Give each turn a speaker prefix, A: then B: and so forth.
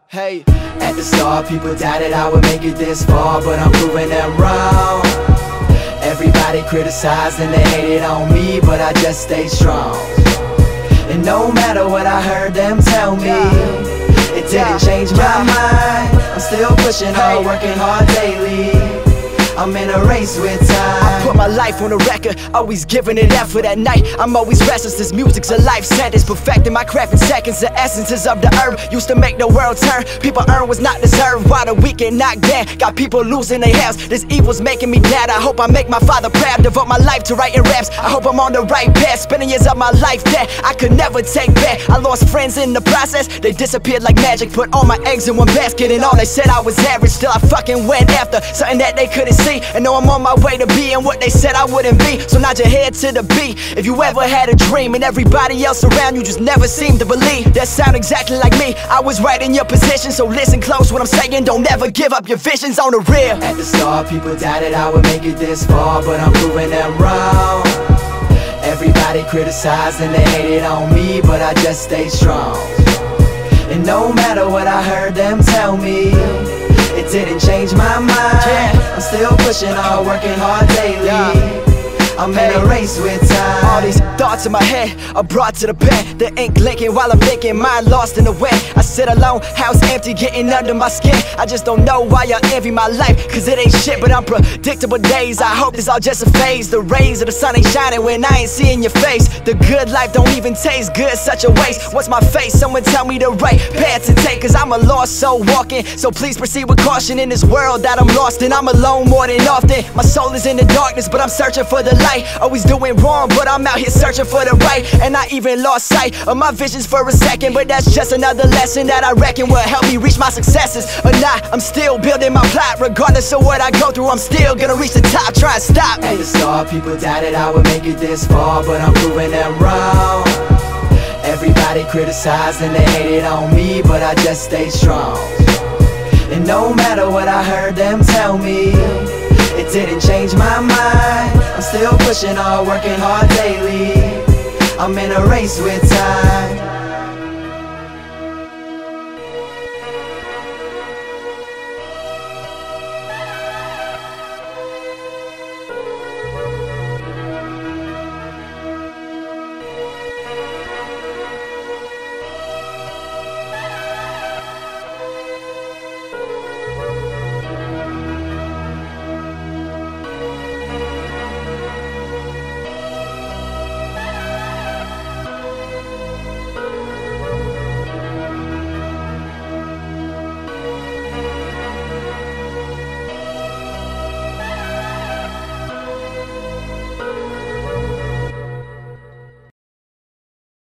A: hey. At the start, people doubted I would make it this far, but I'm proving them wrong. Everybody criticized and they hated on me, but I just stayed strong. And no matter what I heard them tell me, it didn't change my mind. I'm still pushing hard, working hard daily. I'm in a race with time. I put my life on the record, always giving it effort at night. I'm always restless, this music's a life sentence. Perfecting my craft in seconds, the essences of the herb used to make the world turn. People earn what's not deserved, while the weak get knocked down. Got people losing their health, this evil's making me glad. I hope I make my father proud, devote my life to writing raps. I hope I'm on the right path, spending years of my life that I could never take back. I lost friends in the process, they disappeared like magic. Put all my eggs in one basket and all they said I was average. Still I fucking went after something that they couldn't see, and know I'm on my way to being what they said I wouldn't be. So nod your head to the beat if you ever had a dream, and everybody else around you just never seemed to believe. That sound exactly like me, I was right in your position. So listen close what I'm saying, don't ever give up your visions on the real. At the start, people doubted I would make it this far, but I'm proving them wrong. Everybody criticized and they hated on me, but I just stayed strong. And no matter what I heard them tell me, it didn't change my mind. I'm still pushing hard, working hard daily. I'm in a race with time. All these thoughts in my head are brought to the bed. The ink blinking while I'm thinking, mind lost in the wet. I sit alone, house empty, getting under my skin. I just don't know why y'all envy my life, cause it ain't shit but unpredictable days. I hope this all just a phase. The rays of the sun ain't shining when I ain't seeing your face. The good life don't even taste good, such a waste. What's my face? Someone tell me the right path to take, cause I'm a lost soul walking. So please proceed with caution in this world that I'm lost in. I'm alone more than often. My soul is in the darkness, but I'm searching for the light. Always doing wrong, but I'm out here searching for the right. And I even lost sight of my visions for a second, but that's just another lesson that I reckon will help me reach my successes. Or not, I'm still building my plot. Regardless of what I go through, I'm still gonna reach the top. Try and stop. At the start, people doubted I would make it this far, but I'm proving them wrong. Everybody criticized and they hated on me, but I just stayed strong. And no matter what I heard them tell me, it didn't change my mind. I'm still pushing hard, working hard daily. I'm in a race with time.